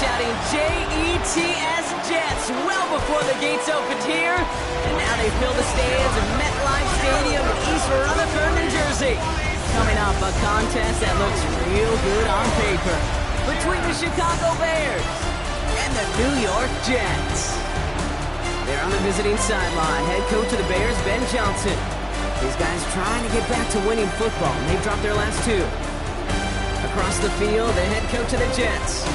shouting J-E-T-S Jets well before the gates opened here. And now they fill the stands at MetLife Stadium in East Rutherford, New Jersey. Coming up, a contest that looks real good on paper between the Chicago Bears and the New York Jets. They're on the visiting sideline. Head coach of the Bears, Ben Johnson. These guys trying to get back to winning football, and they've dropped their last two. Across the field, the head coach of the Jets.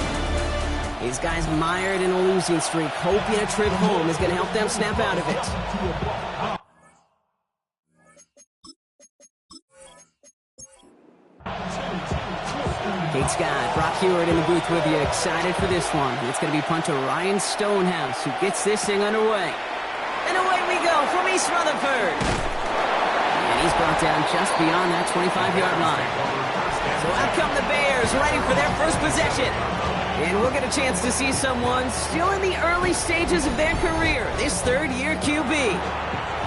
These guys mired in a losing streak, hoping a trip home is going to help them snap out of it. Kate Scott, Brock Hewitt in the booth with you, excited for this one. It's going to be punter Ryan Stonehouse who gets this thing underway. And away we go from East Rutherford. And he's brought down just beyond that 25-yard line. So out come the Bears, ready for their first possession. And we'll get a chance to see someone still in the early stages of their career, this third-year QB.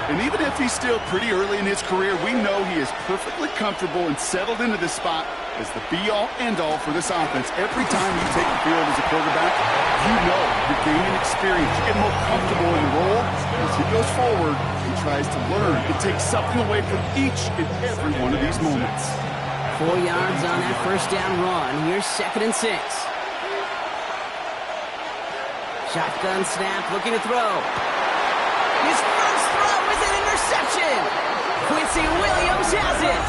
And even if he's still pretty early in his career, we know he is perfectly comfortable and settled into this spot as the be-all, end-all for this offense. Every time you take the field as a quarterback, you know you're gaining experience. You get more comfortable in the role as he goes forward and tries to learn and take something away from each and every one of these moments. 4 yards on that first down run. Here's 2nd and 6. Shotgun snap, looking to throw. His first throw is an interception. Quincy Williams has it.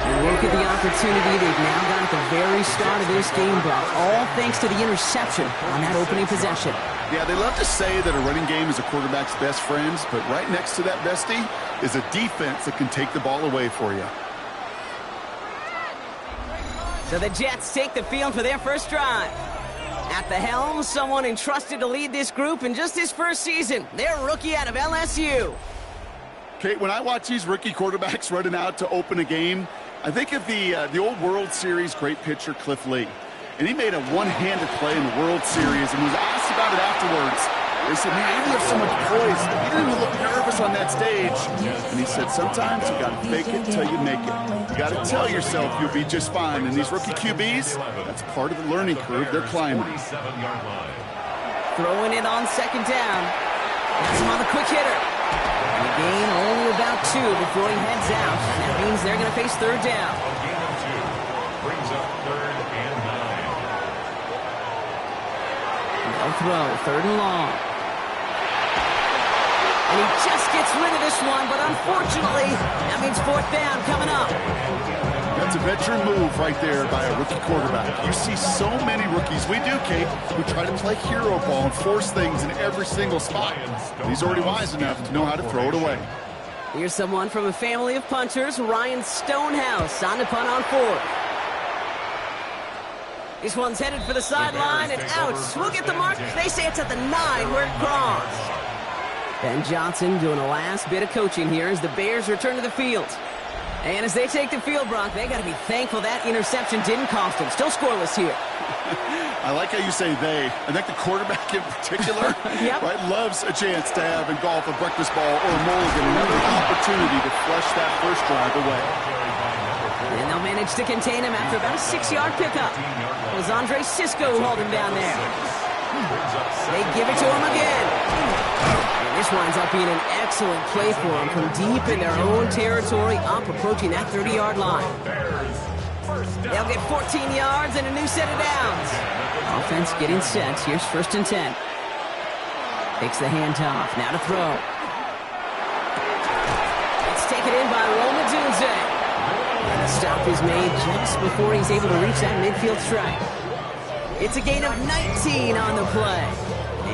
And look at the opportunity they've now got at the very start of this game, Buck. All thanks to the interception on that opening possession. Yeah, they love to say that a running game is a quarterback's best friends, but right next to that bestie is a defense that can take the ball away for you. So the Jets take the field for their first drive. At the helm, someone entrusted to lead this group in just his first season. Their rookie out of LSU. Kate, when I watch these rookie quarterbacks running out to open a game, I think of the old World Series great pitcher Cliff Lee. And he made a one-handed play in the World Series and was asked about it afterwards. They said, man, you have so much poise. You didn't even look nervous on that stage. And he said, sometimes you got to fake it till you make it. You got to tell yourself you'll be just fine. And these rookie QBs, that's part of the learning curve they're climbing. Throwing it on 2nd down. That's him on the quick hitter. And the gain only about 2 before he heads out. And that means they're going to face 3rd down. Brings up 3rd and 9. No throw, 3rd and long. And he just gets rid of this one, but unfortunately, that means 4th down coming up. That's a veteran move right there by a rookie quarterback. You see so many rookies, we do, Kate, who try to play hero ball and force things in every single spot. He's already wise enough to know how to throw it away. Here's someone from a family of punters, Ryan Stonehouse, on the punt on 4th. This one's headed for the sideline and out. We'll get the mark. They say it's at the 9 where it crossed. Ben Johnson doing the last bit of coaching here as the Bears return to the field. And as they take the field, Brock, they got to be thankful that interception didn't cost them. Still scoreless here. I like how you say they. I think the quarterback in particular Yep. right, loves a chance to have in golf a breakfast ball or a mulligan, another opportunity to flush that first drive away. And they'll manage to contain him after about a 6-yard pickup. It was Andre Sisco who hauled him down there. They give it to him again. And this winds up being an excellent play for them from deep in their own territory, up approaching that 30-yard line. They'll get 14 yards and a new set of downs. Offense getting set. Here's 1st and 10. Takes the handoff. Now to throw. It's taken in by Roma Dunze. And the stop is made just before he's able to reach that midfield strike. It's a gain of 19 on the play.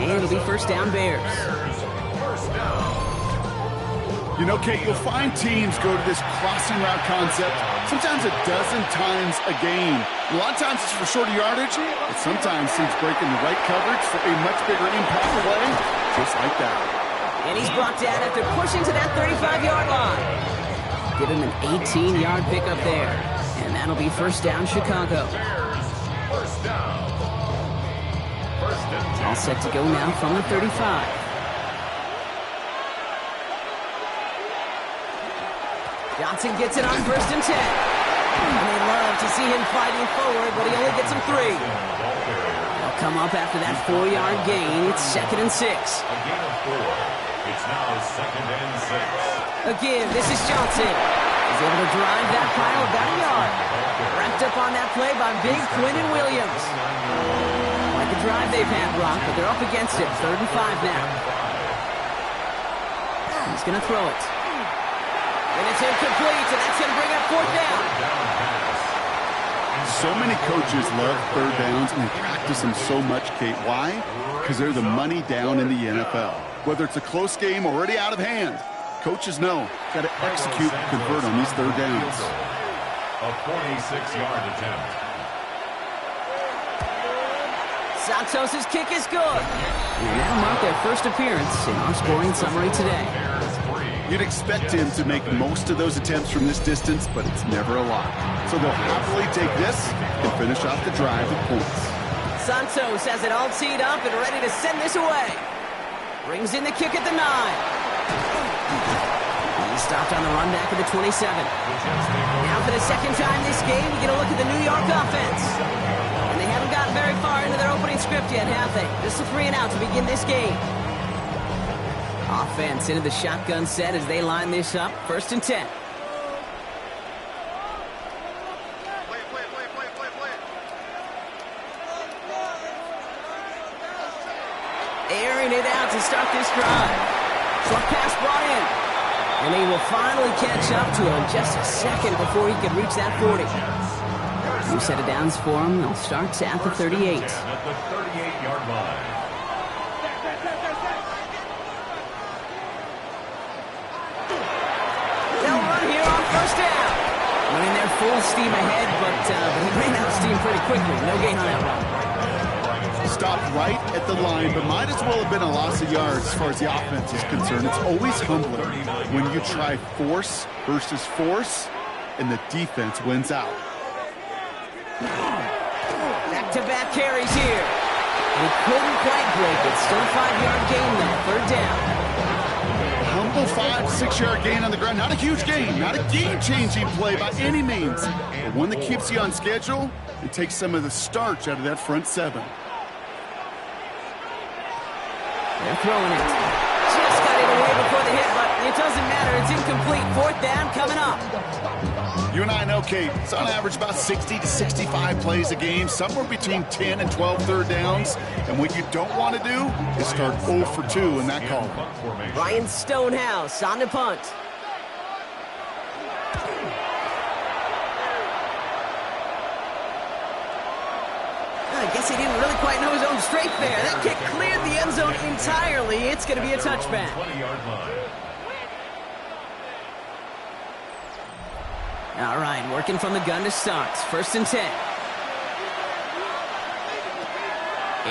And it'll be 1st down Bears. You know, Kate, you'll find teams go to this crossing route concept sometimes a dozen times a game. A lot of times it's for shorter yardage, but sometimes teams breaking the right coverage for a much bigger impact play, just like that. And he's brought down after pushing to that 35-yard line. Give him an 18-yard pickup there. And that'll be 1st down Chicago. All set to go now from the 35. Johnson gets it on 1st and 10. And they love to see him fighting forward, but he only gets him 3. They'll come up after that 4-yard gain. It's 2nd and 6. A gain of 4. It's now 2nd and 6. A give. This is Johnson. He's able to drive that pile about a yard. Wrapped up on that play by big Quinnen Williams. Like the drive they've had, Brock, but they're up against it. 3rd and 5 now. He's going to throw it. And it's incomplete, and that's going to bring up 4th down. So many coaches love 3rd downs, and they practice them so much, Kate. Why? Because they're the money down in the NFL. Whether it's a close game already out of hand, coaches know got to execute and convert on these 3rd downs. A 46-yard attempt. Santos' kick is good. And that'll mark their first appearance in our scoring summary today. You'd expect him to make most of those attempts from this distance, but it's never a lot. So they'll happily take this and finish off the drive with points. Santos has it all teed up and ready to send this away. Brings in the kick at the 9. He stopped on the run back at the 27. Now for the second time this game, we get a look at the New York offense. And they haven't gotten very far into their opening script yet, have they? Just a 3 and out to begin this game. Offense into the shotgun set as they line this up. 1st and 10. Airing it out to start this drive. Short pass brought in. And he will finally catch up to him just a second before he could reach that 40. New set of downs for him. They'll start at the 38. At the 38-yard line. They'll run here on 1st down. Running their full steam ahead, but he ran out of steam pretty quickly. No gain on that run. Stopped right at the line, but might as well have been a loss of yards as far as the offense is concerned. It's always humbling when you try force versus force, and the defense wins out. Back-to-back carries here. He couldn't quite break it. Still a 5-yard gain there. 3rd down. Humble 5-6-yard gain on the ground. Not a huge gain, not a game-changing play by any means, but one that keeps you on schedule and takes some of the starch out of that front 7. They're throwing it. Just got it away before the hit, but it doesn't matter. It's incomplete. 4th down coming up. You and I know, Kate, it's on average about 60 to 65 plays a game, somewhere between 10 and 12 3rd downs. And what you don't want to do is start 0 for 2 in that call. Ryan Stonehouse on the punt. I guess he didn't really quite know his own strength there. That kick cleared the end zone entirely. It's going to be a touchback. 20-yard line. All right, working from the gun to start. 1st and 10.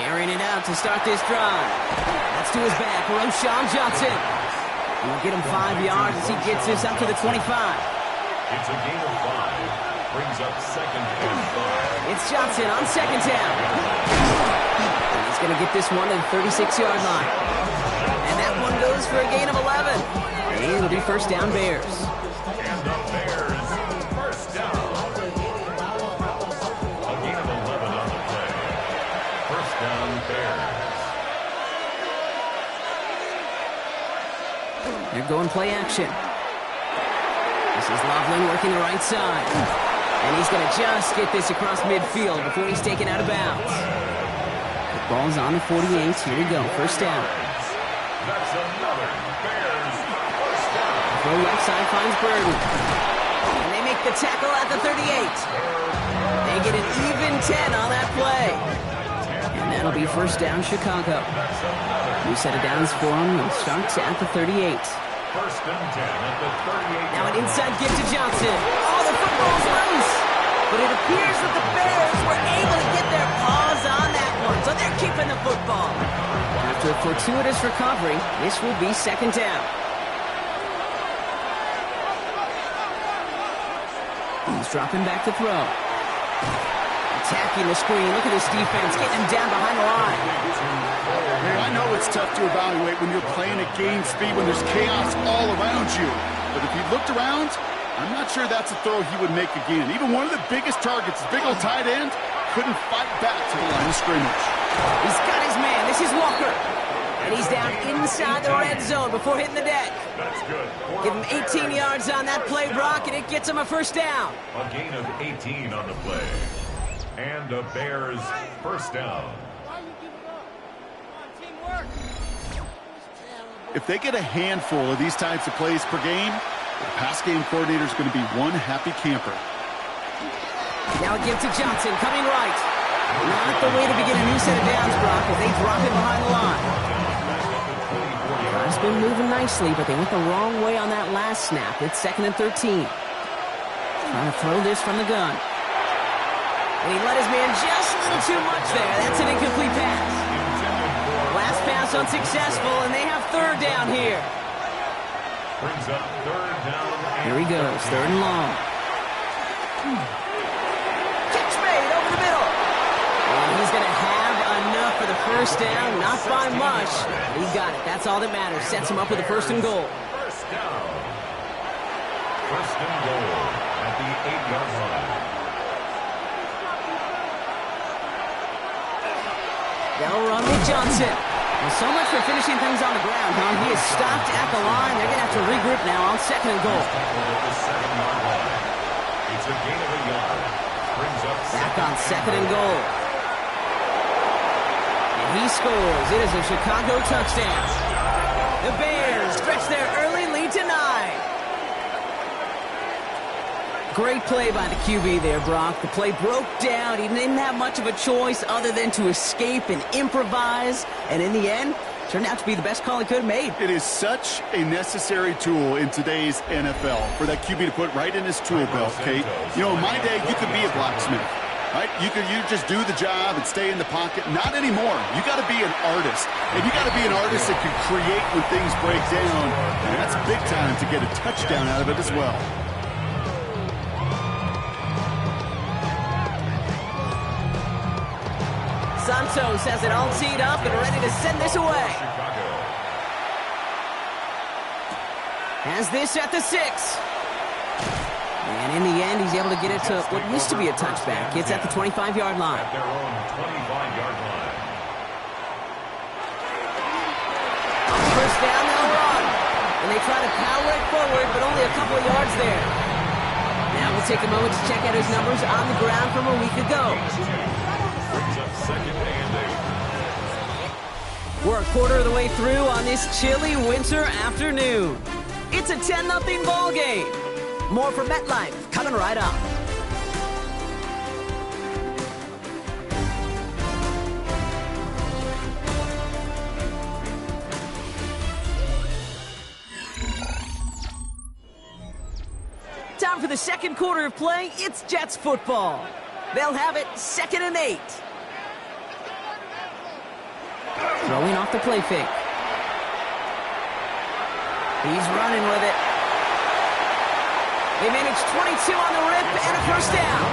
Airing it out to start this drive. That's to his back, Roshan Johnson. And we'll get him 5 yards as he gets this up to the 25. It's a gain of 5. Brings up 2nd and 5. It's Johnson on 2nd down. And he's going to get this one to the 36-yard line. And that one goes for a gain of 11. And it'll be 1st down Bears. And the Bears, 1st down. A gain of 11 on the play. 1st down Bears. They're going play action. This is Loveland working the right side. And he's going to just get this across midfield before he's taken out of bounds. The ball's on the 48. Here we go. 1st down. That's another Bears 1st down. Throw left side finds Burden. And they make the tackle at the 38. They get an even 10 on that play. And that'll be 1st down Chicago. New set of downs for them. They'll start at the 38. 1st and 10 at the 38. Now an inside give to Johnson. Oh, the football's loose. But it appears that the Bears were able to get their paws on that one. So they're keeping the football. After a fortuitous recovery, this will be 2nd down. He's dropping back to throw. Attacking the screen. Look at this defense getting him down behind the line. Man, I know it's tough to evaluate when you're playing at game speed, when there's chaos all around you. But if he looked around, I'm not sure that's a throw he would make again. Even one of the biggest targets, big old tight end, couldn't fight back to the line of scrimmage. He's got his man. This is Walker. And he's down inside the red zone before hitting the deck. That's good. Give him 18 yards on that play, Brock, and it gets him a first down. A gain of 18 on the play. And the Bears first down. If they get a handful of these types of plays per game, the pass game coordinator is going to be one happy camper. Now give to Johnson, coming right. Not the way to begin a new set of downs, Brock, as they drop it behind the line. It's been moving nicely, but they went the wrong way on that last snap. It's 2nd and 13. Trying to throw this from the gun. And he let his man just a little too much there. That's an incomplete pass. Last pass unsuccessful, and they have third down here. Brings up third down. Here he goes, 3rd and long. Catch made over the middle. And he's going to have enough for the first down, not by much. He got it. That's all that matters. Sets him up with a 1st and goal. First down. 1st and goal at the 8-yard line. They'll run with Johnson. Well, so much for finishing things on the ground, huh? He is stopped at the line. They're going to have to regroup now on 2nd and goal. It's a gain of a yard. Brings up back on 2nd and goal. And he scores. It is a Chicago touchdown. The Bears stretch their early lead to 9. Great play by the QB there, Brock. The play broke down. He didn't have much of a choice other than to escape and improvise. And in the end, turned out to be the best call he could have made. It is such a necessary tool in today's NFL for that QB to put right in his tool belt, Kate. You know, in my day, you could be a blacksmith, right? You just do the job and stay in the pocket. Not anymore. You got to be an artist. And you got to be an artist that can create when things break down. And that's big time to get a touchdown out of it as well. Santos has it all teed up and ready to send this away. Has this at the 6. And in the end, he's able to get it to what used to be a touchback. It's at the 25-yard line. At their own 25-yard line. On first down, they'll run. And they try to power it forward, but only a couple of yards there. Now we'll take a moment to check out his numbers on the ground from a week ago. Brings up 2nd and 8. We're a quarter of the way through on this chilly winter afternoon. It's a 10-0 ball game. More from MetLife coming right up. Time for the second quarter of play. It's Jets football. They'll have it 2nd and 8. Throwing off the play fake. He's running with it. They manage 22 on the rip and a first down.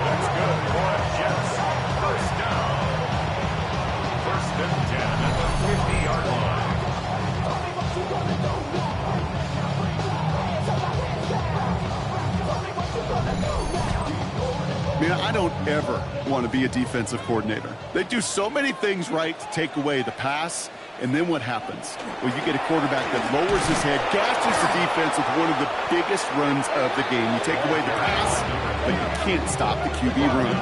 That's good for Jets. First down. 1st and 10 at the 50-yard line. Man, I don't ever want to be a defensive coordinator. They do so many things right to take away the pass, and then what happens? Well, you get a quarterback that lowers his head, gashes the defense with one of the biggest runs of the game. You take away the pass, but you can't stop the QB run.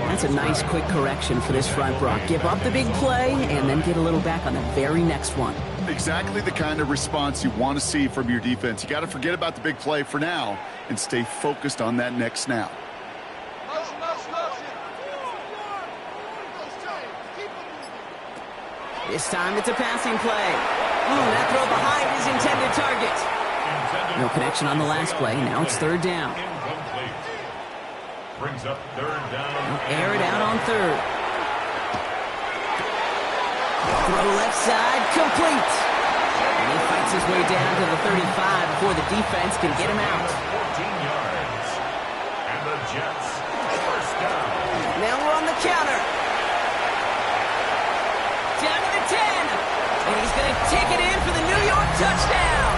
That's a nice quick correction for this front, Brock. Give up the big play and then get a little back on the very next one. Exactly the kind of response you want to see from your defense. You got to forget about the big play for now and stay focused on that next snap. This time it's a passing play. That throw behind his intended target. No connection on the last play. Now it's 3rd down. Incomplete. Brings up 3rd down. Air it out on 3rd. Throw left side, complete. And he fights his way down to the 35 before the defense can get him out. 14 yards. And the Jets first down. Now we're on the counter. Down to the 10. And he's going to take it in for the New York touchdown.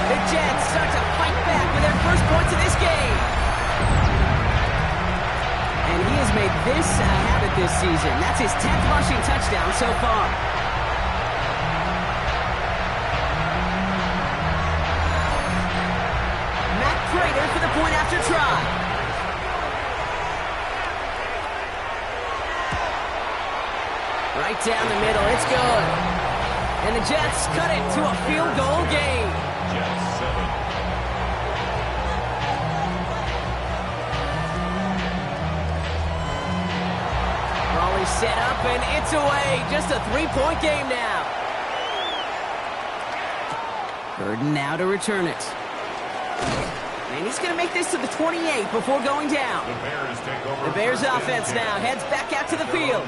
The Jets start to fight back with their first points of this game. made this a habit this season. That's his 10th rushing touchdown so far. Matt Prater for the point after try. Right down the middle, it's good. And the Jets cut it to a field goal game. Jets 7. Raleigh set up and it's away. Just a 3-point game now. Burden now to return it. And he's going to make this to the 28 before going down. The Bears take over. The Bears offense now heads back out to the field.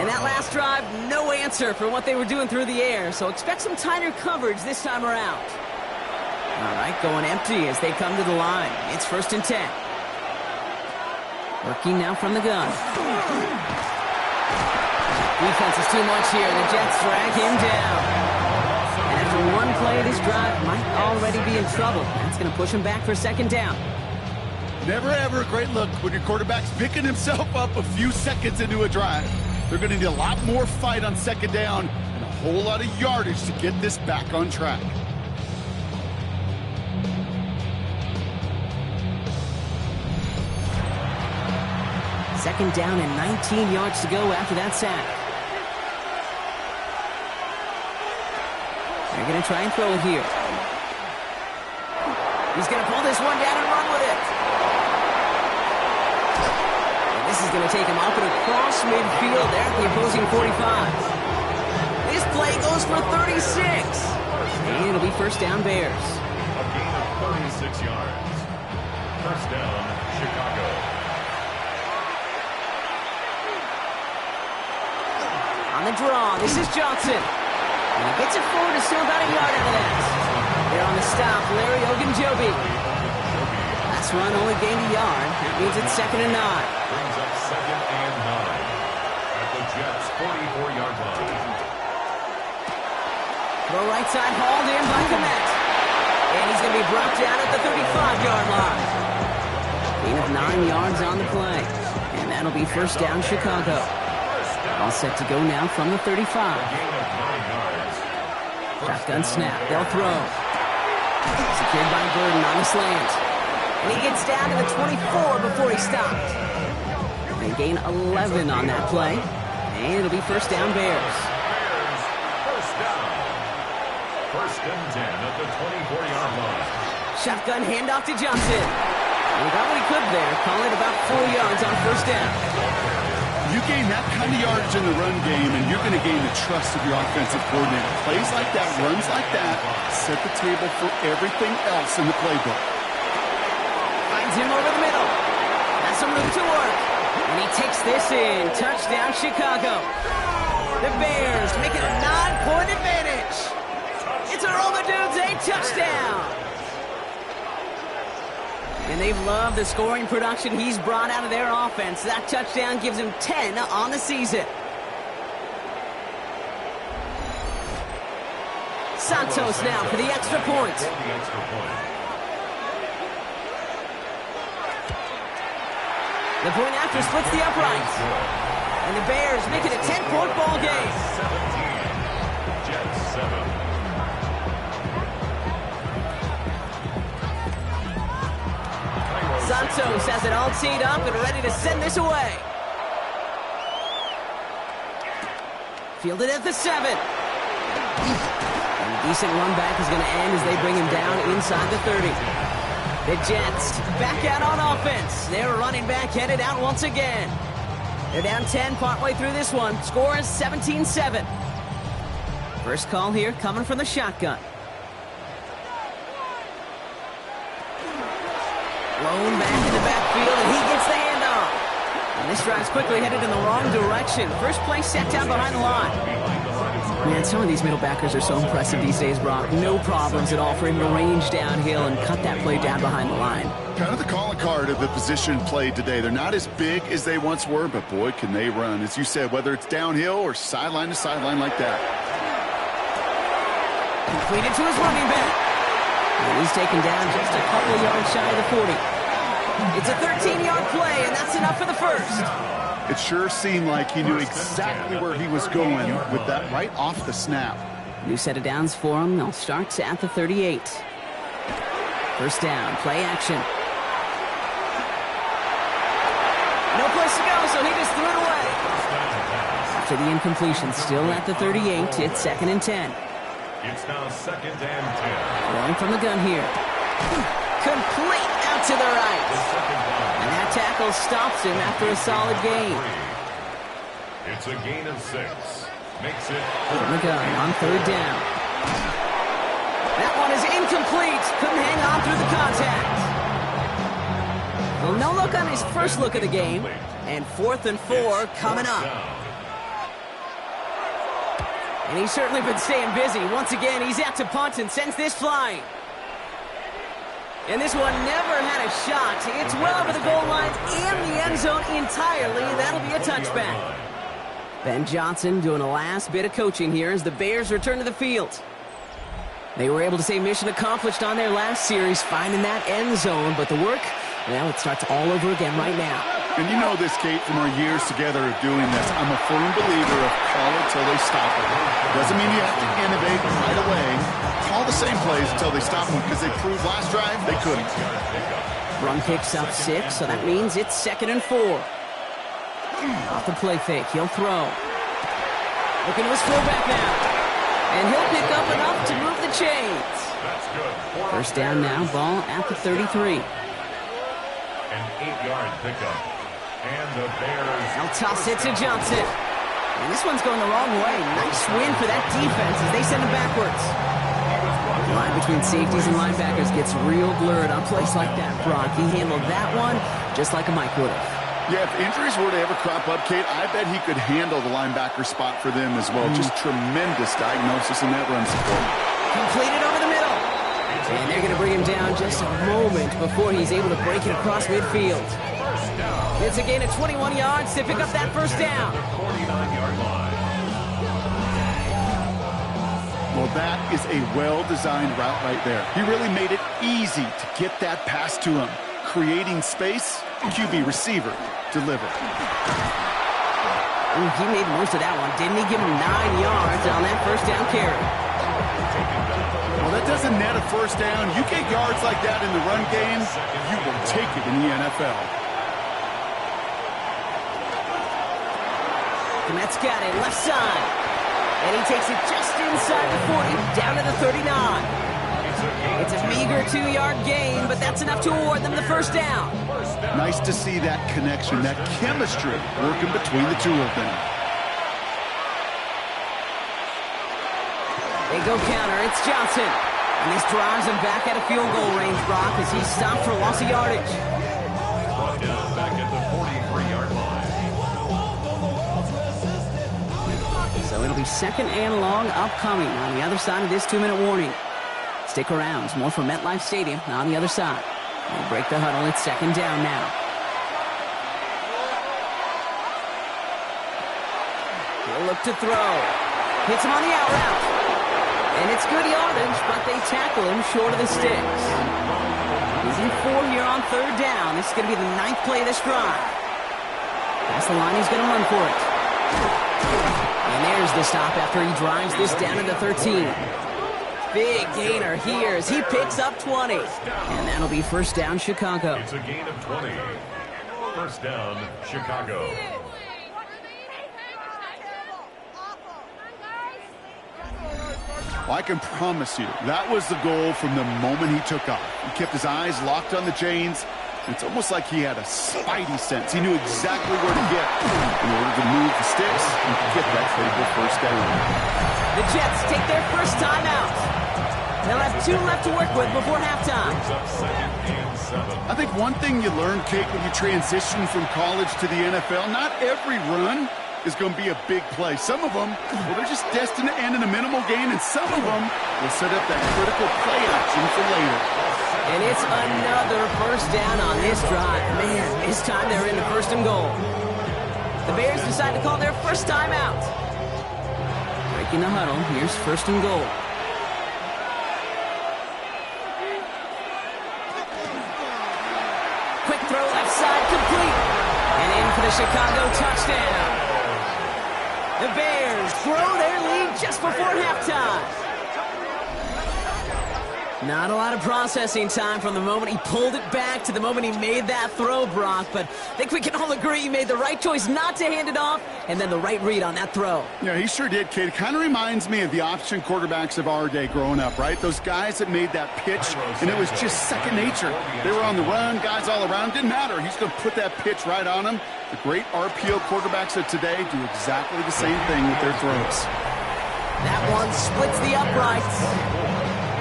And that last drive, no answer for what they were doing through the air. So expect some tighter coverage this time around. All right, going empty as they come to the line. It's 1st and 10. Working now from the gun. Defense is too much here. The Jets drag him down. And after one play, this drive might already be in trouble. That's going to push him back for 2nd down. Never ever a great look when your quarterback's picking himself up a few seconds into a drive. They're going to need a lot more fight on 2nd down and a whole lot of yardage to get this back on track. Second down and 19 yards to go after that sack. They're going to try and throw it here. He's going to pull this one down and run with it. And this is going to take him up and across midfield there at the opposing 45. This play goes for 36. And it'll be 1st down Bears. A gain of 36 yards. 1st down, Chicago. On the draw, this is Johnson. And he gets it forward to still about a yard out of that. There on the stop, Larry Ogunjobi. Last run only gained a yard. That means it's 2nd and 9. Brings up 2nd and 9. At the Jets' 44-yard line. Throw right side, hauled in by Komet. And he's going to be brought down at the 35-yard line. Gain of 9 yards on the play. And that'll be 1st down Chicago. All set to go now from the 35. Gain of 9 yards. Shotgun snap. They'll throw. Secured by Burden on the slant. And he gets down to the 24 before he stopped. They gain 11 on that play. And it'll be 1st down Bears. Bears, 1st down. 1st and 10 at the 24-yard line. Shotgun handoff to Johnson. And he got what he could there. Call it about 4 yards on 1st down. You gain that kind of yardage in the run game, and you're going to gain the trust of your offensive coordinator. Plays like that, runs like that, set the table for everything else in the playbook. Finds him over the middle. Has some room to work. And he takes this in. Touchdown, Chicago. The Bears make it a 9-point advantage. It's a Romadudes, a touchdown. And they've loved the scoring production he's brought out of their offense. That touchdown gives him 10 on the season. Santos now for the extra point. The point after splits the uprights. And the Bears make it a 10-point ball game. 17. Jets 7. Santos has it all teed up and ready to send this away. Fielded at the 7. And a decent run back is going to end as they bring him down inside the 30. The Jets back out on offense. Their running back headed out once again. They're down 10 partway through this one. Score is 17-7. First call here coming from the shotgun. Blown back in the backfield, and he gets the handoff. And this drive's quickly headed in the wrong direction. First play set down behind the line. Man, some of these middle backers are so impressive these days, Brock. No problems at all for him to range downhill and cut that play down behind the line. Kind of the calling card of the position played today. They're not as big as they once were, but boy, can they run. As you said, whether it's downhill or sideline to sideline like that. Completed to his running back. And he's taken down just a couple yards shy of the 40. It's a 13-yard play, and that's enough for the first. It sure seemed like he knew exactly where he was going with that right off the snap. New set of downs for him. They'll start at the 38. First down, play action. No place to go, so he just threw it away. After the incompletion, still at the 38, it's 2nd and 10. It's now 2nd and 10. Going from the gun here. Complete out to the right. And that tackle stops him after a solid gain. It's a gain of 6. Makes it From the gun on 3rd down. That one is incomplete. Couldn't hang on through the contact. Well, no look on his first look of the game. And 4th and 4 coming up. And he's certainly been staying busy. Once again, he's out to punt and sends this flying. And this one never had a shot. It's well over the goal line and the end zone entirely. That'll be a touchback. Ben Johnson doing a last bit of coaching here as the Bears return to the field. They were able to say mission accomplished on their last series, finding that end zone. But the work, well, it starts all over again right now. And you know this, Kate, from our years together of doing this. I'm a firm believer of call it till they stop it. Doesn't mean you have to innovate right away. Call the same plays until they stop them, because they proved last drive they couldn't. Run picks up 6, so that means it's 2nd and 4. Off the play fake, he'll throw. Looking to his fullback now. And he'll pick up enough to move the chains. First down now, ball at the 33. An 8-yard pickup. And the Bears. They'll toss it to Johnson. And this one's going the wrong way. Nice win for that defense as they send him backwards. The line between safeties and linebackers gets real blurred on plays like that, Brock. He handled that one just like a Mike would have. Yeah, if injuries were to ever crop up, Kate, I bet he could handle the linebacker spot for them as well. Just tremendous diagnosis in that run support. Completed over the middle. And they're going to bring him down just a moment before he's able to break it across midfield. It's a gain of 21 yards to pick up that first down. 49-yard line. Well, that is a well-designed route right there. He really made it easy to get that pass to him. Creating space, QB receiver, deliver. Ooh, he made most of that one, didn't he? Give him 9 yards on that first down carry. Well, that doesn't net a first down. You get yards like that in the run game, you will take it in the NFL. Komet's got it, left side. And he takes it just inside the 40, down to the 39. It's a meager 2-yard gain, but that's enough to award them the first down. Nice to see that connection, that chemistry working between the two of them. They go counter, it's Johnson. And this drives him back at a field goal range, Brock, as he's stopped for loss of yardage. Brought down back at the 43-yard line. So it'll be 2nd and long upcoming on the other side of this 2-minute warning. Stick around. More from MetLife Stadium on the other side. We'll break the huddle. It's 2nd down now. He'll look to throw. Hits him on the out route. And it's good yardage, but they tackle him short of the sticks. He's in 4 here on 3rd down. This is going to be the 9th play of this drive. That's the line. He's going to run for it. And there's the stop after he drives this down to the 13. Big gainer here as he picks up 20. And that'll be first down, Chicago. It's a gain of 20. First down, Chicago. Well, I can promise you, that was the goal from the moment he took off. He kept his eyes locked on the chains. It's almost like he had a spidey sense. He knew exactly where to get in order to move the sticks and get that critical first down. The Jets take their first time out. They'll have 2 left to work with before halftime. I think one thing you learn, Kate, when you transition from college to the NFL, not every run is going to be a big play. Some of them, well, they're just destined to end in a minimal gain, and some of them will set up that critical play action for later. And it's another first down on this drive. Man, this time they're into 1st and goal. The Bears decide to call their first time out. Breaking the huddle, here's 1st and goal. Quick throw the Chicago touchdown. The Bears grow their lead just before halftime. Not a lot of processing time from the moment he pulled it back to the moment he made that throw, Brock. But I think we can all agree he made the right choice not to hand it off, and then the right read on that throw. Yeah, he sure did, kid. It kind of reminds me of the option quarterbacks of our day growing up, right? Those guys that made that pitch, and it was just second nature. They were on the run, guys all around. Didn't matter. He's going to put that pitch right on them. The great RPO quarterbacks of today do exactly the same thing with their throws. That one splits the uprights.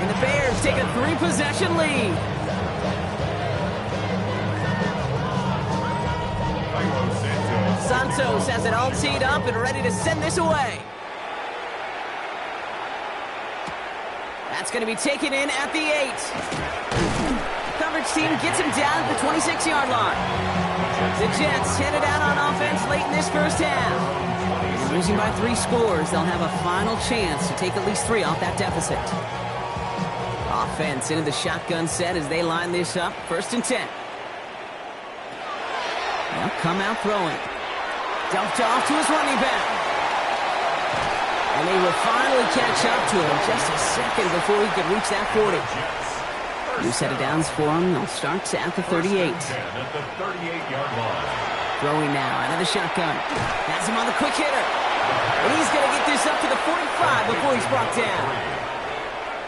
And the Bears take a 3-possession lead. Santos has it all teed up and ready to send this away. That's going to be taken in at the 8. Coverage team gets him down at the 26-yard line. The Jets headed out on offense late in this first half. Losing by 3 scores, they'll have a final chance to take at least 3 off that deficit. Offense into the shotgun set as they line this up. 1st and 10. They'll come out throwing. Dumped off to his running back. And they will finally catch up to him just a second before he could reach that 40. New set of downs for him. They'll start at the 38. Throwing now out of the shotgun. Has him on the quick hitter. And he's going to get this up to the 45 before he's brought down.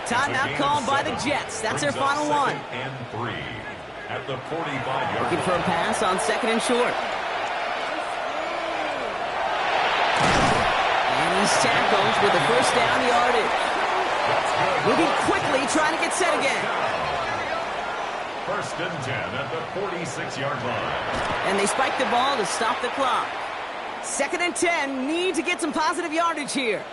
Timeout called by the Jets. That's their final one. And 3 at the 45-yard. Looking for a pass on 2nd and short. And he's tackled with a 1st down yardage. Moving quickly, trying to get set again. 1st and 10 at the 46-yard line. And they spike the ball to stop the clock. 2nd and 10, need to get some positive yardage here.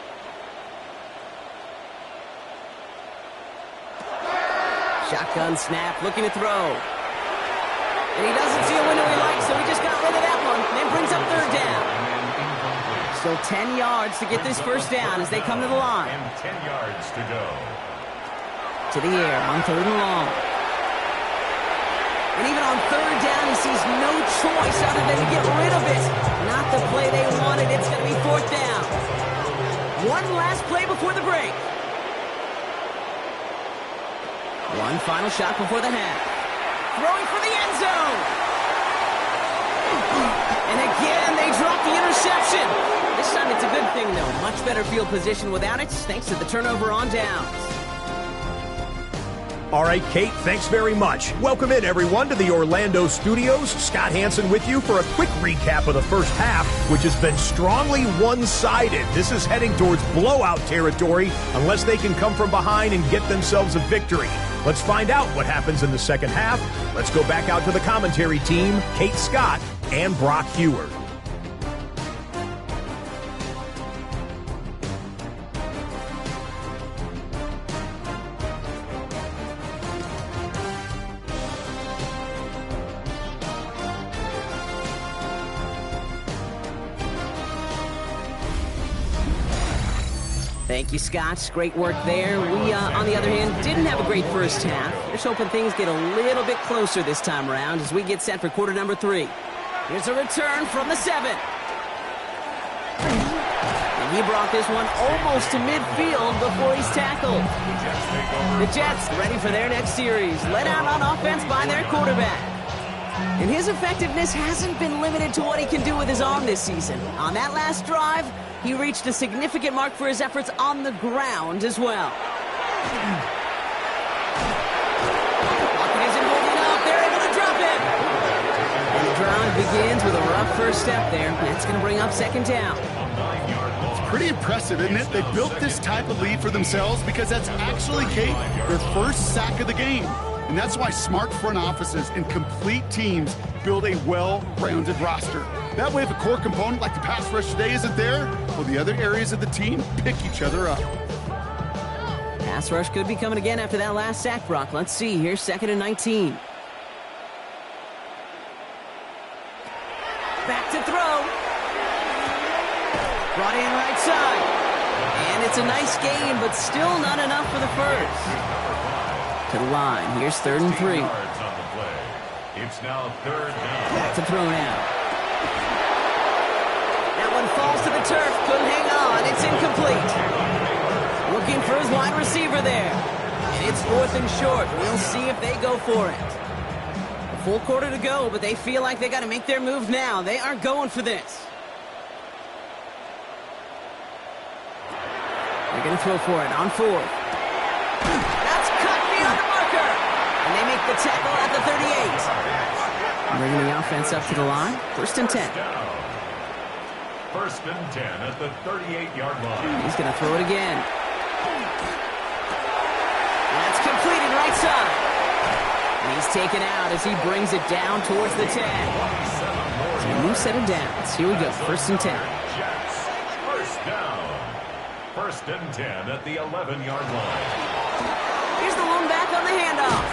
Shotgun snap, looking to throw. And he doesn't see a window he likes, so he just got rid of that one. Then brings up 3rd down. Still 10 yards to get this 1st down as they come to the line. And 10 yards to go. To the air on 3rd and long. And even on 3rd down, he sees no choice other than to get rid of it. Not the play they wanted. It's going to be 4th down. One last play before the break. One final shot before the half. Throwing for the end zone. And again, they drop the interception. This time it's a good thing, though. Much better field position without it, thanks to the turnover on downs. All right, Kate, thanks very much. Welcome in, everyone, to the Orlando studios. Scott Hansen with you for a quick recap of the first half, which has been strongly one-sided. This is heading towards blowout territory unless they can come from behind and get themselves a victory. Let's find out what happens in the second half. Let's go back out to the commentary team, Kate Scott and Brock Heward. Thank you, Scott. Great work there. We, on the other hand, didn't have a great first half. Just hoping things get a little bit closer this time around as we get set for quarter number 3. Here's a return from the 7. And he brought this one almost to midfield before he's tackled. The Jets ready for their next series, led out on offense by their quarterback. And his effectiveness hasn't been limited to what he can do with his arm this season. On that last drive, he reached a significant mark for his efforts on the ground as well. Lockett isn't holding up. They're able to drop it. And the drive begins with a rough first step there. That's going to bring up 2nd down. It's pretty impressive, isn't it? They built this type of lead for themselves because that's actually, Kate, their first sack of the game. And that's why smart front offices and complete teams build a well-rounded roster. That way, if a core component like the pass rush today isn't there, well, the other areas of the team pick each other up. Pass rush could be coming again after that last sack, Brock. Let's see. Here's 2nd and 19. Back to throw. Brought in right side. And it's a nice gain, but still not enough for the first. To the line. Here's 3rd and 3. Yards on the play. It's now 3rd down. Back to throw now. falls to the turf. Couldn't hang on. It's incomplete. Looking for his wide receiver there. And it's 4th and short. We'll see if they go for it. A full quarter to go, but they feel like they got to make their move now. They are going for this. They're going to throw for it on 4th. That's cut beyond the marker. And they make the tackle at the 38. Bringing the offense up to the line. 1st and 10. 1st and 10 at the 38-yard line. He's going to throw it again. That's completed right side. And he's taken out as he brings it down towards the 10. So a new set of downs. Here we go. 1st and 10. Jets, 1st down. 1st and 10 at the 11-yard line. Here's the one back on the handoff.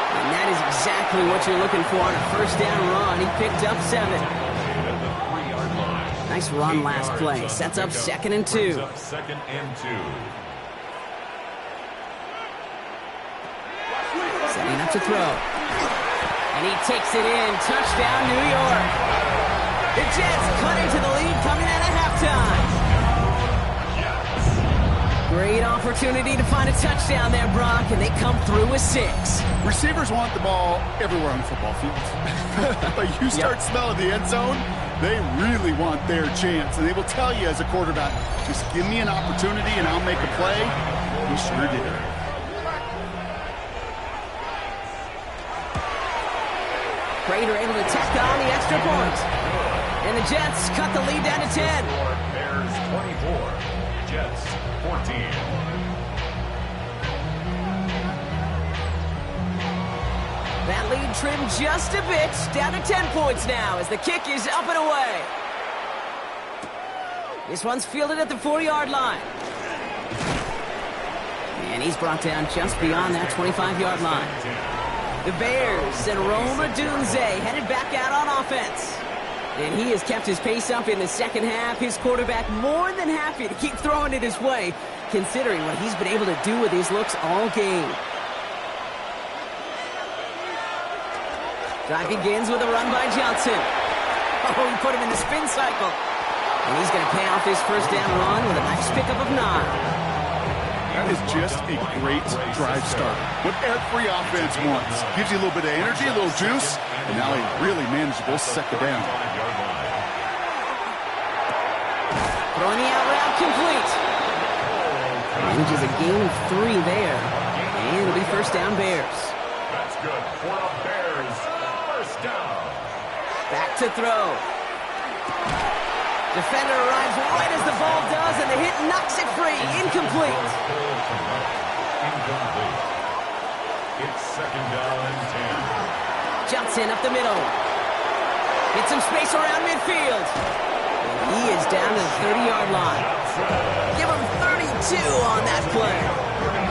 And that is exactly what you're looking for on a 1st down run. He picked up 7. At the 3-yard line. Nice run last play. Sets up 2nd and 2. Sets up 2nd and 2. Setting up to throw. And he takes it in. Touchdown, New York. The Jets cut into the lead coming out of halftime. Great opportunity to find a touchdown there, Brock, and they come through with 6. Receivers want the ball everywhere on the football field. But you start smelling the end zone, they really want their chance. And they will tell you as a quarterback, just give me an opportunity and I'll make a play. He sure did. Prater able to tack on the extra point. And the Jets cut the lead down to 10. Bears 24. Jets 14. That lead trimmed just a bit, down to 10 points now as the kick is up and away. This one's fielded at the 4-yard line. And he's brought down just beyond that 25-yard line. The Bears and Rome Odunze headed back out on offense. And he has kept his pace up in the second half. His quarterback more than happy to keep throwing it his way, considering what he's been able to do with his looks all game. Drive begins with a run by Johnson. Oh, he put him in the spin cycle. And he's going to pay off his 1st down run with a nice pickup of 9. That is just a great drive start. What every offense wants. Gives you a little bit of energy, a little juice, and now a really manageable 2nd down. Throwing the out route complete. Manages a gain of 3 there. And it'll be 1st down Bears. That's good for the Bears. 1st down. Back to throw. Defender arrives right as the ball does, and the hit knocks it free. Incomplete. Incomplete. It's 2nd down and 10. Johnson up the middle. Gets some space around midfield. And he is down to the 30-yard line. Give him 32 on that play.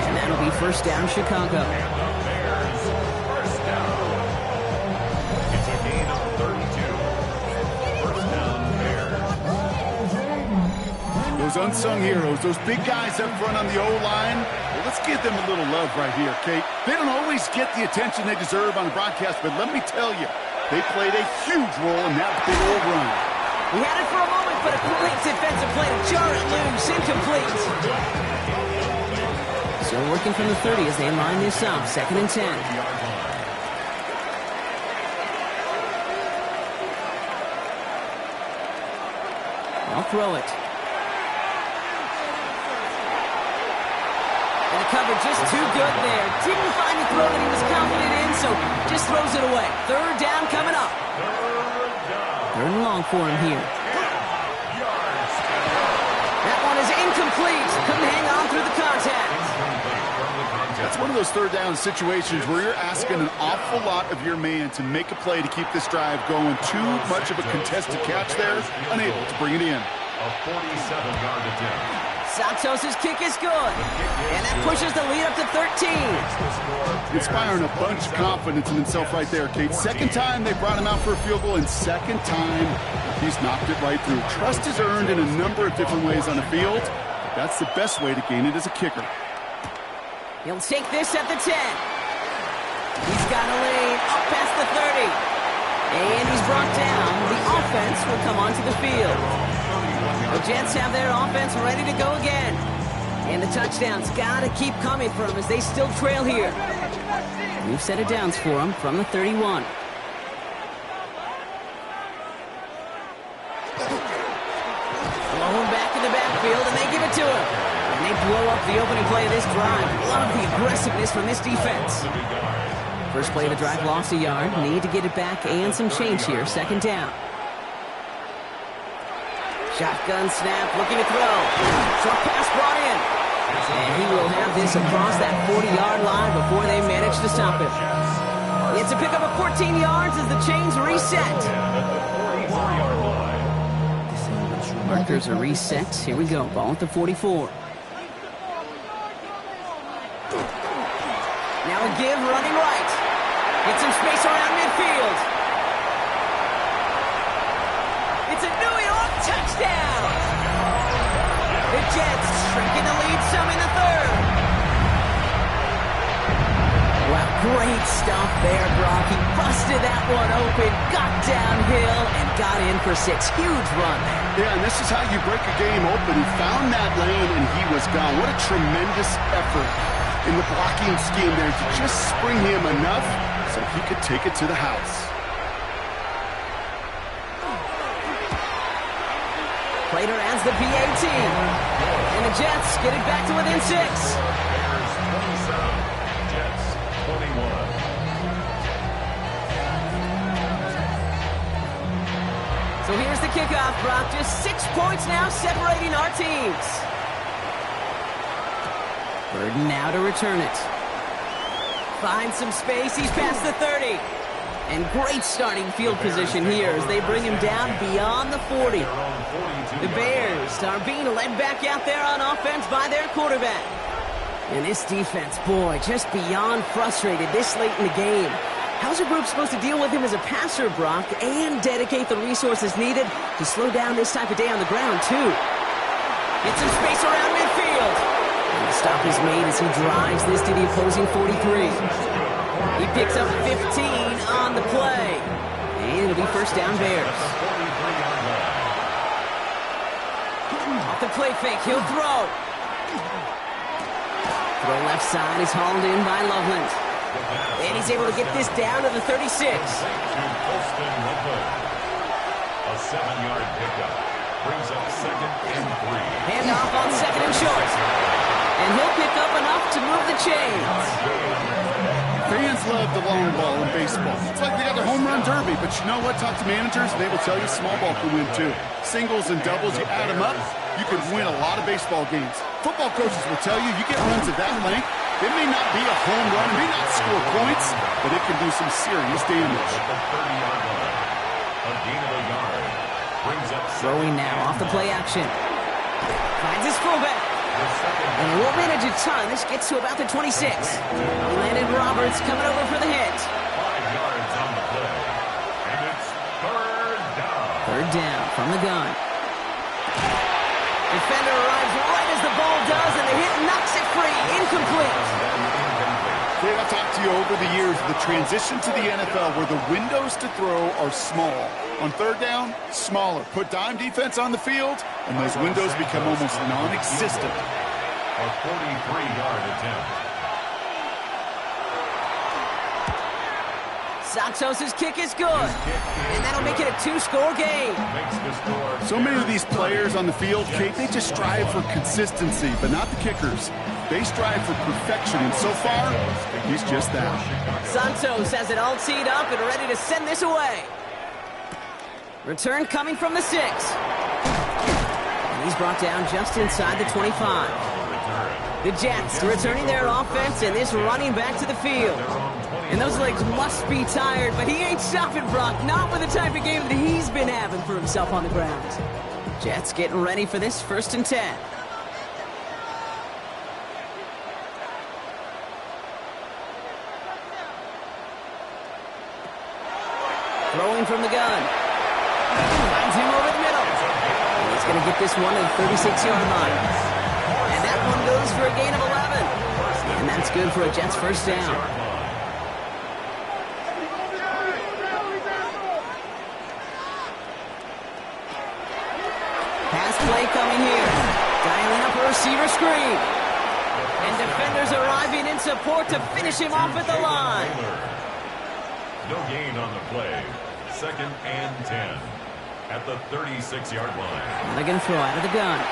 And that'll be 1st down Chicago. Bears 1st down. It's a gain of 32. 1st down Bears. Those unsung heroes, those big guys up front on the O-line, well, let's give them a little love right here, Kate. They don't always get the attention they deserve on a broadcast, but let me tell you, they played a huge role in that big old run. He had it for a moment, but a great defensive play to jar it loose. Incomplete. Still working from the 30 as they line this up. 2nd and 10. I'll throw it. And the cover just too good there. Didn't find the throw that he was confident in, so just throws it away. 3rd down coming up. 3rd and long for him here. That one is incomplete. Couldn't hang on through the contact. That's one of those 3rd down situations where you're asking an awful lot of your man to make a play to keep this drive going. Too much of a contested catch there, unable to bring it in. A 47-yard attempt. Santos' kick is good. And that pushes the lead up to 13. Inspiring a bunch of confidence in himself right there, Kate. 2nd time they brought him out for a field goal, and 2nd time he's knocked it right through. Trust is earned in a number of different ways on the field. That's the best way to gain it as a kicker. He'll take this at the 10. He's got a lane up past the 30. And he's brought down. The offense will come onto the field. The Jets have their offense ready to go again. And the touchdowns got to keep coming for them as they still trail here. New set of downs for them from the 31. Thrown back in the backfield, and they give it to him. And they blow up the opening play of this drive. Love the aggressiveness from this defense. First play of the drive lost a yard. Need to get it back and some change here. Second down. Shotgun snap, looking to throw. Short pass brought in. And he will have this across that 40-yard line before they manage to stop him. It's a pickup of 14 yards as the chains reset. Markers are reset. Here we go. Ball at the 44. Now a give, running right. Get some space around midfield. It's a New York touchdown. The Jets shrinking the lead some in the third. Wow, great stuff there, Brock. He busted that one open, got downhill, and got in for 6. Huge run there. Yeah, and this is how you break a game open. He found that lane, and he was gone. What a tremendous effort in the blocking scheme there to just spring him enough so he could take it to the house. Prater adds the PAT. And the Jets get it back to within 6. Bears 27, Jets 21. So here's the kickoff, Brock. Just 6 points now separating our teams. Burden now to return it. Finds some space. He's past the 30. And great starting field position here as they bring him down beyond the 40. The Bears are being led back out there on offense by their quarterback. And this defense, boy, just beyond frustrated this late in the game. How's a group supposed to deal with him as a passer, Brock, and dedicate the resources needed to slow down this type of day on the ground, too? Get some space around midfield. And the stop is made as he drives this to the opposing 43. He picks up 15 on the play. And it'll be first down Bears. Off the play fake, he'll throw. Throw left side is hauled in by Loveland. And he's able to get this down to the 36. A 7-yard pickup. Brings up 2nd and 3. Handoff on 2nd and short. And he'll pick up enough to move the chains. Fans love the long ball in baseball. It's like they got their home run derby, but you know what? Talk to managers, and they will tell you small ball can win too. Singles and doubles, you add them up, you can win a lot of baseball games. Football coaches will tell you, you get runs of that length, it may not be a home run, it may not score points, but it can do some serious damage. Throwing now off the play action. Finds his fullback. And he won't manage a ton. This gets to about the 26. Landon Roberts coming over for the hit. 5 yards on the play. And it's third down. Third down from the gun. Defender arrives right as the ball does, and the hit knocks it free. Incomplete. Dave, I've talked to you over the years of the transition to the NFL where the windows to throw are small. On third down, smaller. Put dime defense on the field, and those windows become almost non-existent. A 43-yard attempt. Santos' kick is good. And that'll make it a 2-score game. Makes the score. So many of these players on the field, Kate, they just strive for consistency, but not the kickers. They strive for perfection, and so far, he's just that. Santos has it all teed up and ready to send this away. Return coming from the 6. And he's brought down just inside the 25. The Jets returning their offense and this running back to the field. And those legs must be tired, but he ain't stopping, Brock. Not with the type of game that he's been having for himself on the ground. Jets getting ready for this 1st and 10. Throwing from the gun. Finds him over the middle. And he's going to get this one to the 36-yard line. And that one goes for a gain of 11. And that's good for a Jets first down. Pass play coming here. Dialing up a receiver screen. And defenders arriving in support to finish him off at the line. No gain on the play. 2nd and 10 at the 36-yard line. They're going to throw out of the gun.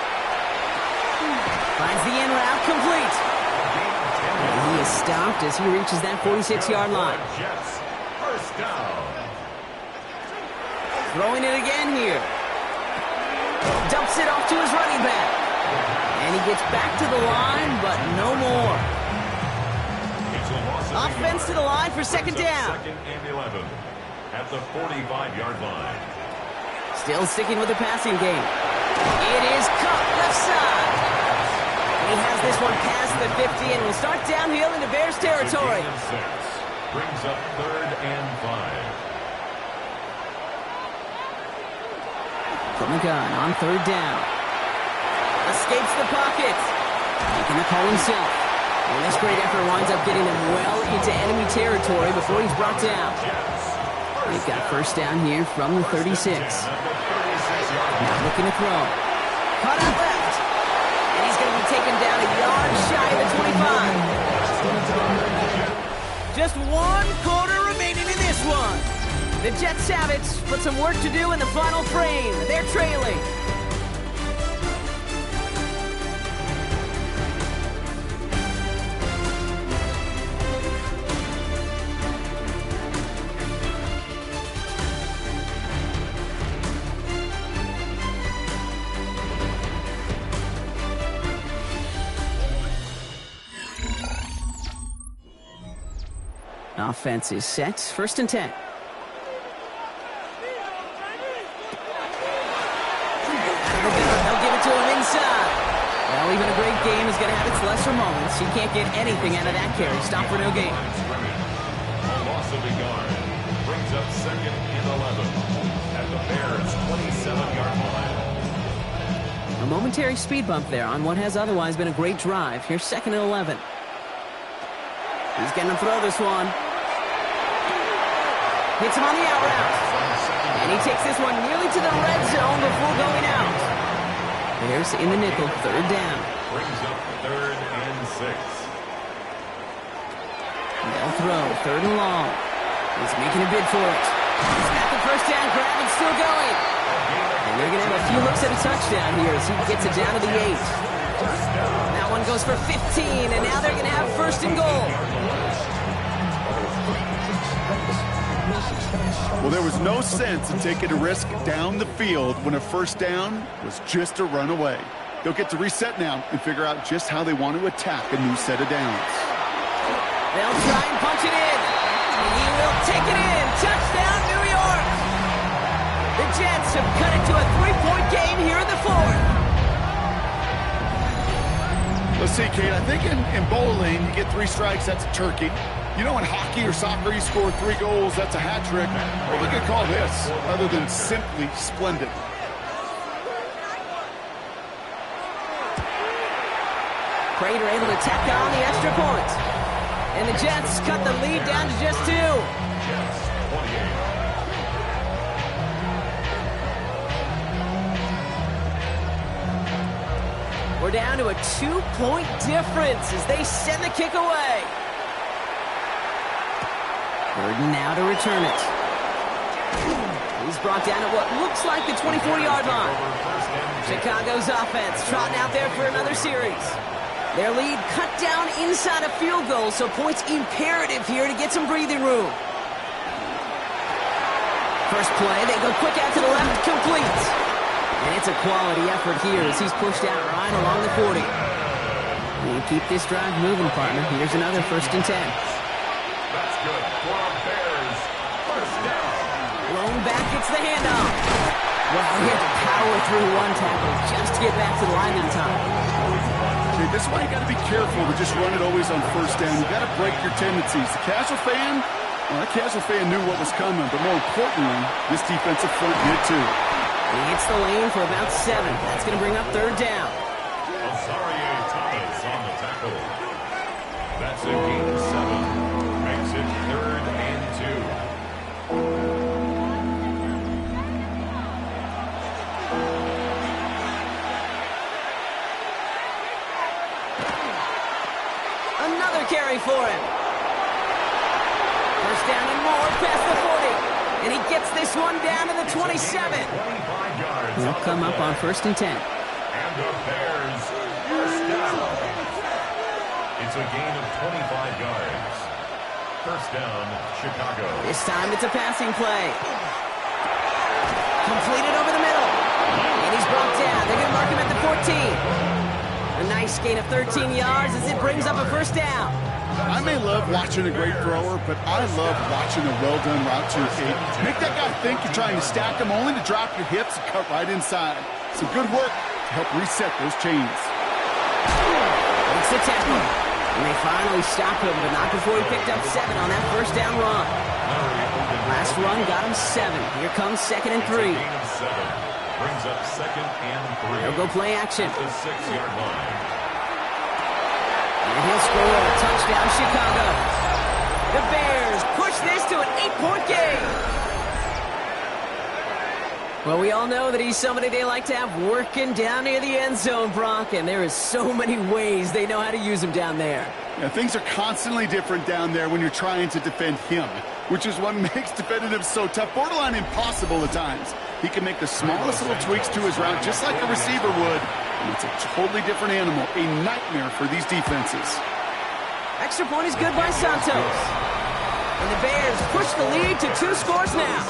Finds the in route complete. And he is stopped as he reaches that 46-yard line. Jets, first down. Throwing it again here. Dumps it off to his running back. And he gets back to the line, but no more. Offense to the line for 2nd down. 2nd and 11 at the 45-yard line. Still sticking with the passing game. It is caught left side. He has this one past the 50 and will start downhill into Bears territory. Brings up 3rd and 5. From the gun on 3rd down. Escapes the pocket. Making the call himself. And this great effort winds up getting him well into enemy territory before he's brought down. They've got 1st down here from the 36. Now looking to throw. Caught out left. And he's going to be taken down a yard shy of the 25. Just 1 quarter remaining in this one. The Jets have it, but some work to do in the final frame. They're trailing. Offense is set. 1st and 10. They'll give it to him inside. Well, even a great game is going to have its lesser moments. He can't get anything out of that carry. Stop for no gain. A loss of a yard. Brings up 2nd and 11 at the Bears' 27-yard line. A momentary speed bump there on what has otherwise been a great drive. Here's 2nd and 11. He's going to throw this one. Hits him on the out route. And he takes this one nearly to the red zone before going out. Bears in the nickel, 3rd down. Brings up 3rd and 6. They'll throw, 3rd and long. He's making a bid for it. He's got the 1st down grab and still going. And they're going to have a few looks at a touchdown here as he gets it down to the 8. That one goes for 15, and now they're going to have 1st and goal. Well, there was no sense in taking a risk down the field when a 1st down was just a run away. They'll get to reset now and figure out just how they want to attack a new set of downs. They'll try and punch it in. And he will take it in. Touchdown, New York. The Jets have cut it to a 3-point game here in the 4th. Let's see, Kate, I think in bowling, you get 3 strikes, that's a turkey. You know, in hockey or soccer, you score 3 goals, that's a hat trick. What we could call this, other than simply splendid? Prater able to tack on the extra point. And the Jets cut the lead down to just 2. Jets, 28. We're down to a 2-point difference as they send the kick away. 3rd and now to return it. He's brought down at what looks like the 24-yard line. Chicago's offense trotting out there for another series. Their lead cut down inside a field goal, so points imperative here to get some breathing room. First play, they go quick out to the left, complete. And it's a quality effort here as he's pushed out right along the 40. You keep this drive moving, partner. Here's another 1st and 10. That's good for the Bears. 1st down. Blown back, gets the handoff. Well, he had to power through one tackle just to get back to the line in time. Okay, this is why you got to be careful to just run it always on 1st down. You got to break your tendencies. The casual fan, well, that casual fan knew what was coming, but more importantly, this defensive front did too. He hits the lane for about 7. That's going to bring up 3rd down. Osarie Thomas on the tackle. That's a gain of 7. Makes it 3rd and 2. Another carry for him. First down and more past the 40. And he gets this one down to the 27. He'll come up on 1st and 10. And the Bears first down. It's a gain of 25 yards. First down, Chicago. This time it's a passing play. Completed over the middle. And he's brought down. They're going to mark him at the 14. A nice gain of 13 yards as it brings up a first down. I may love watching a great thrower, but I love watching a well-done route to Kate. Make that guy think you're trying to stack him, only to drop your hips and cut right inside. Some good work to help reset those chains. It's the tackle. And they finally stopped him, but not before he picked up 7 on that first down run. Last run got him 7. Here comes 2nd and 3. Brings up 2nd and 3. They'll go play action. The 6-yard line. And he'll score a touchdown, Chicago. The Bears push this to an 8-point game. Well, we all know that he's somebody they like to have working down near the end zone, Brock, and there is so many ways they know how to use him down there. Yeah, things are constantly different down there when you're trying to defend him, which is what makes defending him so tough, borderline impossible at times. He can make the smallest little tweaks to his route, just like a receiver would. And it's a totally different animal, a nightmare for these defenses. Extra point is good by Santos. And the Bears push the lead to 2 scores now.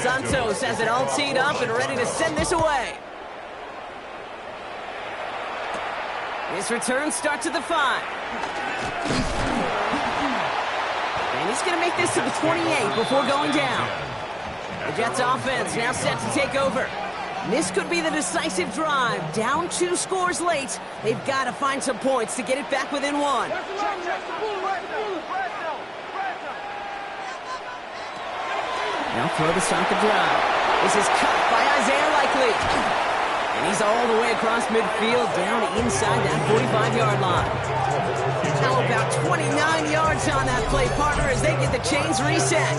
Santos has it all teed up and ready to send this away. His return starts at the 5. And he's going to make this to the 28 before going down. The Jets offense now set to take over. This could be the decisive drive. Down 2 scores late. They've got to find some points to get it back within 1. Now throw to start the drive. This is cut by Isaiah Likely. And he's all the way across midfield, down inside that 45-yard line. Now about 29 yards on that play, partner, as they get the chains reset.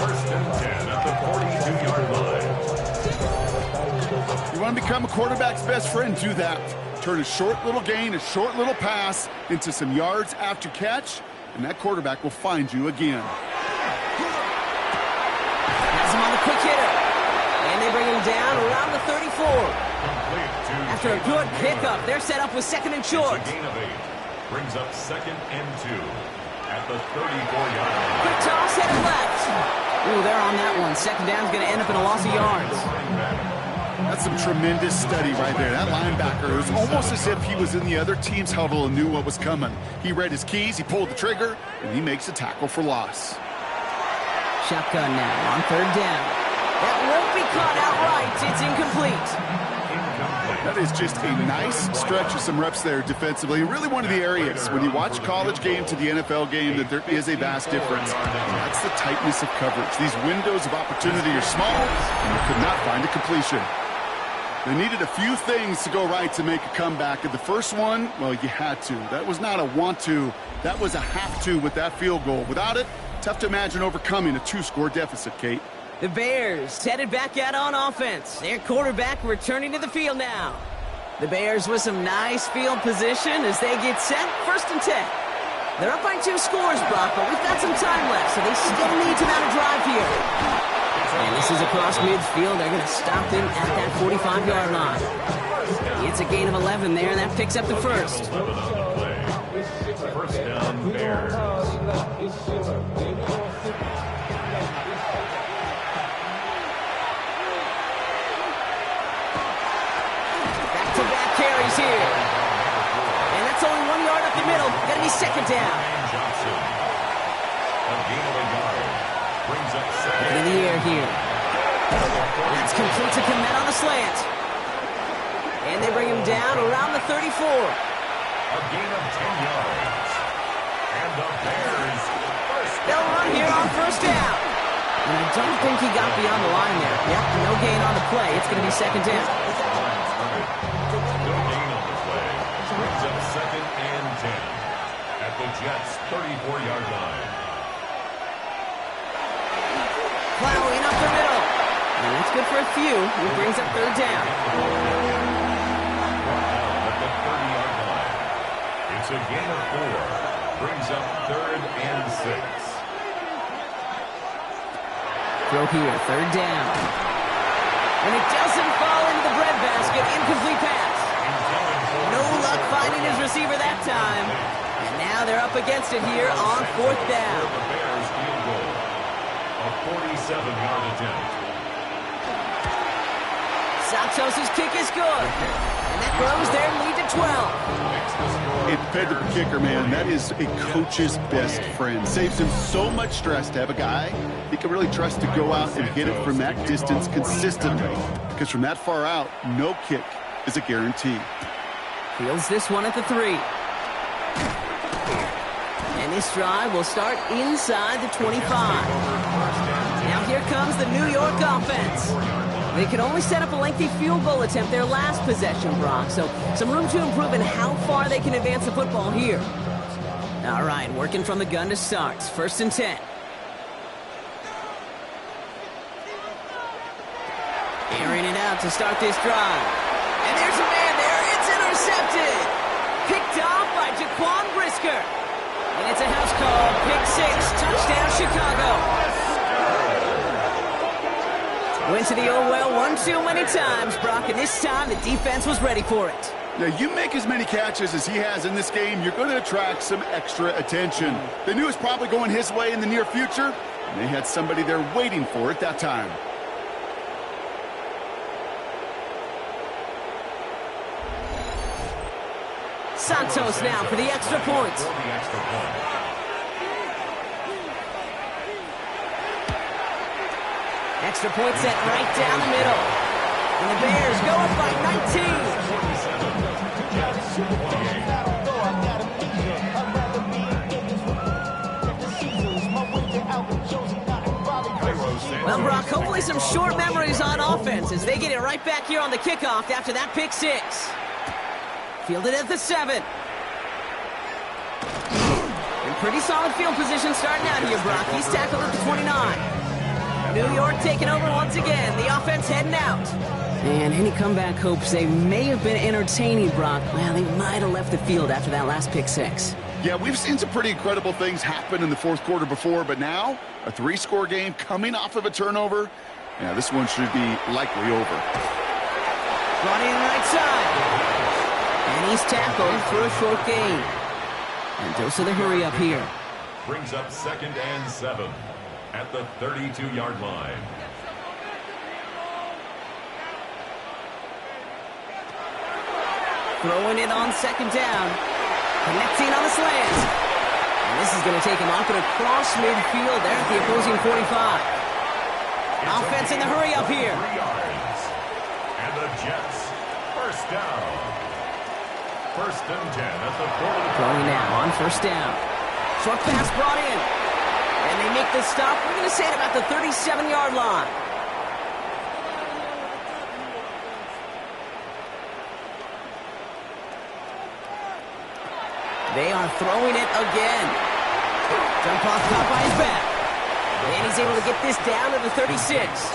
First and 10 at the 42-yard line. You want to become a quarterback's best friend? Do that. Turn a short little gain, a short little pass into some yards after catch, and that quarterback will find you again. Has him on the quick hitter. And they bring him down around the 34. After a good pickup, they're set up with 2nd and short. It's a gain of 8. Brings up 2nd and 2 at the 34-yard line. Quick toss headed left. Ooh, they're on that one. 2nd down's going to end up in a loss of yards. That's some tremendous study right there. That linebacker, it was almost as if he was in the other team's huddle and knew what was coming. He read his keys, he pulled the trigger, and he makes a tackle for loss. Shotgun now on 3rd down. That won't be caught outright. It's incomplete. That is just a nice stretch of some reps there defensively. Really one of the areas, when you watch college game to the NFL game, that there is a vast difference. And that's the tightness of coverage. These windows of opportunity are small, and you could not find a completion. They needed a few things to go right to make a comeback. And the first one, well, you had to. That was not a want to. That was a have to with that field goal. Without it, tough to imagine overcoming a 2-score deficit, Kate. The Bears headed back out on offense. Their quarterback returning to the field now. The Bears with some nice field position as they get set. 1st and 10. They're up by 2 scores, Brock, but we've got some time left, so they still need to mount a drive here. And this is across midfield. They're going to stop him at that 45-yard line. It's a gain of 11 there, and that picks up the first. First down, Bears. Back-to-back carries here. And that's only 1 yard up the middle. Going to be 2nd down. Johnson. A gain of a yard. Brings up 2nd. In the air here. That's complete to Komet on the slant. And they bring him down around the 34. A gain of 10 yards. And the Bears first. They'll run here on 1st down. And I don't think he got beyond the line there. Yep, no gain on the play. It's going to be 2nd down. No gain on the play. Brings up 2nd and 10 at the Jets' 34-yard line. Plowing up the middle. And that's good for a few. It brings up third down. At the 30-yard line. It's a gain of 4. Brings up 3rd and 6. Throw here, third down. And it doesn't fall into the breadbasket. Incomplete pass. No luck finding his receiver that time. And now they're up against it here on 4th down. The Bears field goal. A 47-yard attempt. Santos' kick is good. And that grows their lead to 12. It fed the kicker, man. That is a coach's best friend. Saves him so much stress to have a guy he can really trust to go out and hit it from that distance consistently. Because from that far out, no kick is a guarantee. Fields this one at the 3. And this drive will start inside the 25. Now here comes the New York offense. They could only set up a lengthy field goal attempt their last possession, Brock, so some room to improve in how far they can advance the football here. All right, working from the gun to start. 1st and 10. Airing it out to start this drive. And there's a man there. It's intercepted. Picked off by Jaquan Brisker. And it's a house call. Pick 6. Touchdown, Chicago. Went to the old well one too many times, Brock, and this time the defense was ready for it. Now, you make as many catches as he has in this game, you're going to attract some extra attention. They knew it was probably going his way in the near future, and they had somebody there waiting for it that time. Santos now for the extra point. Extra point set right down the middle. And the Bears go up by 19. Well, Brock, hopefully some short memories on offense as they get it right back here on the kickoff after that pick 6. Fielded at the 7. In pretty solid field position starting out here, Brock. He's tackled at the 29. New York taking over once again. The offense heading out. And any comeback hopes they may have been entertaining, Brock. Well, they might have left the field after that last pick 6. Yeah, we've seen some pretty incredible things happen in the 4th quarter before, but now a 3-score game coming off of a turnover. Yeah, this one should be likely over. Brought in right side. And he's tackled for a short gain. And dose of the hurry up here. Brings up 2nd and 7. At the 32-yard line. Throwing it on 2nd down. Connecting on the slant. And this is going to take him off and across midfield there at the opposing 45. Offense in the hurry up here. 3 yards. And the Jets, 1st down. 1st and 10 at the 40. Throwing now on 1st down. Short pass brought in. And they make the stop, we're going to say at about the 37-yard line. They are throwing it again. Jump off top by his back. And he's able to get this down to the 36.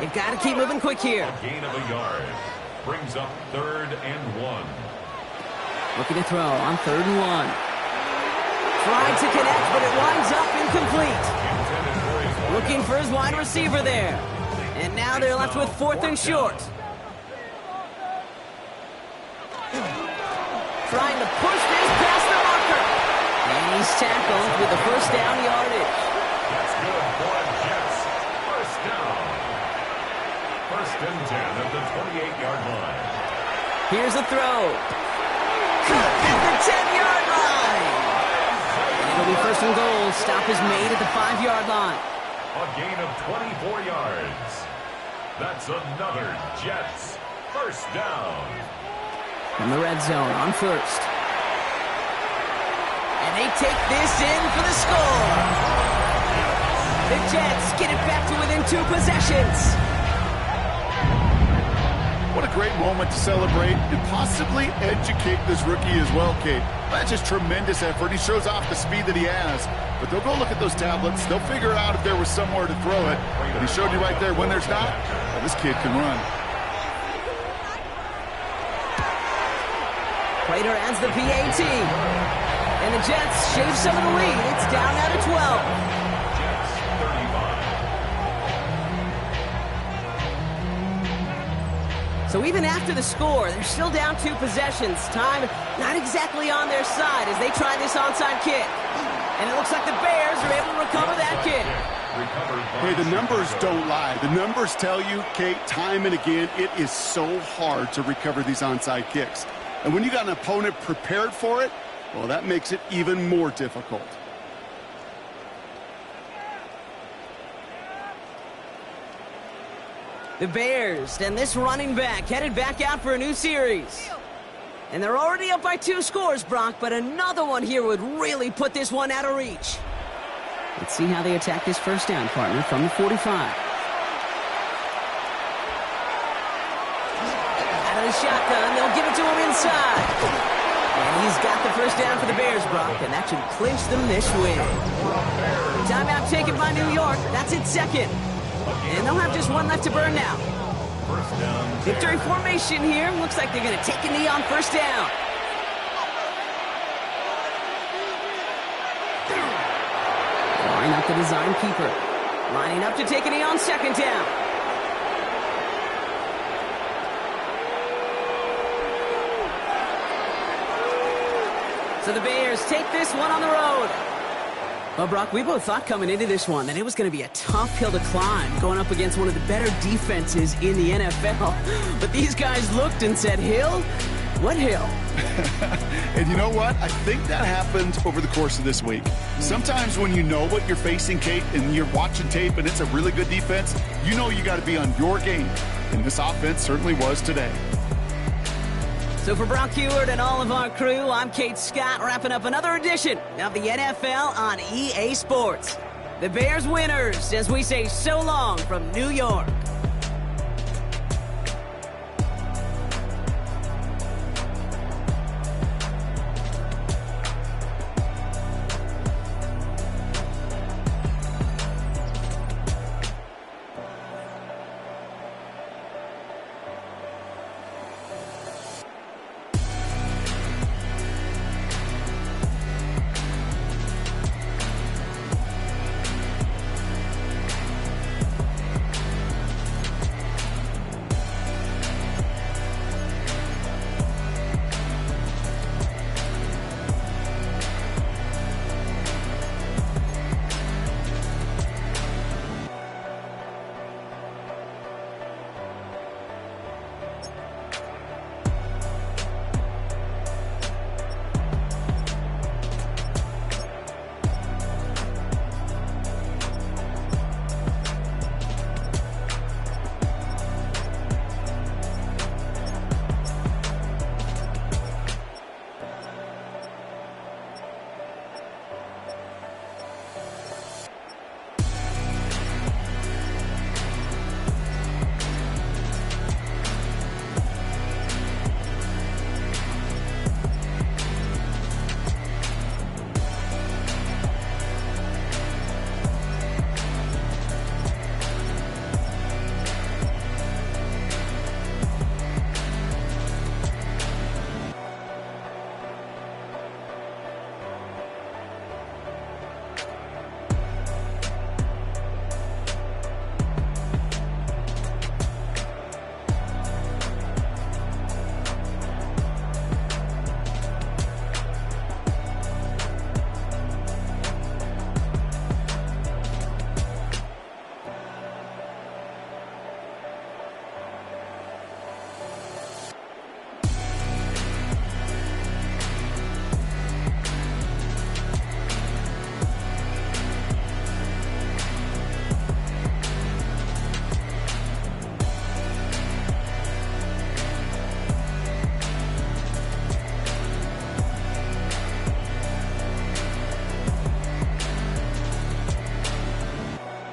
They've got to keep moving quick here. A gain of a yard. Brings up 3rd and 1. Looking to throw on 3rd and 1. Tried to connect, but it winds up incomplete. Looking for his wide receiver there. And now they're left with 4th and short. Trying to push this past the marker. And he's tackled with the 1st down yardage. That's good for the Jets. 1st down. 1st and 10 at the 28-yard line. Here's a throw. At the 10-yard line. It'll be 1st and goal. Stop is made at the 5-yard line. A gain of 24 yards. That's another Jets 1st down. From the red zone on 1st. And they take this in for the score. The Jets get it back to within 2 possessions. What a great moment to celebrate and possibly educate this rookie as well, Kate. That's just tremendous effort. He shows off the speed that he has. But they'll go look at those tablets. They'll figure out if there was somewhere to throw it. But he showed you right there when there's not. Well, this kid can run. Prater adds the PAT. And the Jets shave some of the lead. It's down now to 12. So even after the score, they're still down 2 possessions. Time not exactly on their side as they try this onside kick. And it looks like the Bears are able to recover that kick. Hey, the numbers don't lie. The numbers tell you, Kate, time and again, it is so hard to recover these onside kicks. And when you got an opponent prepared for it, well, that makes it even more difficult. The Bears and this running back headed back out for a new series. And they're already up by 2 scores, Brock, but another one here would really put this one out of reach. Let's see how they attack this first down, partner, from the 45. Out of the shotgun, they'll give it to him inside. And he's got the first down for the Bears, Brock, and that should clinch them this win. Timeout taken by New York. That's its second. And they'll have just one left to burn now. Victory formation here. Looks like they're going to take a knee on first down. Line up the design keeper. Lining up to take a knee on second down. So the Bears take this one on the road. Well, Brock, we both thought coming into this one that it was going to be a tough hill to climb going up against one of the better defenses in the NFL. But these guys looked and said, hill? What hill? And you know what? I think that happened over the course of this week. Sometimes when you know what you're facing, Kate, and you're watching tape and it's a really good defense, you know you got to be on your game. And this offense certainly was today. So for Brock Heward and all of our crew, I'm Kate Scott, wrapping up another edition of the NFL on EA Sports. The Bears winners, as we say so long from New York.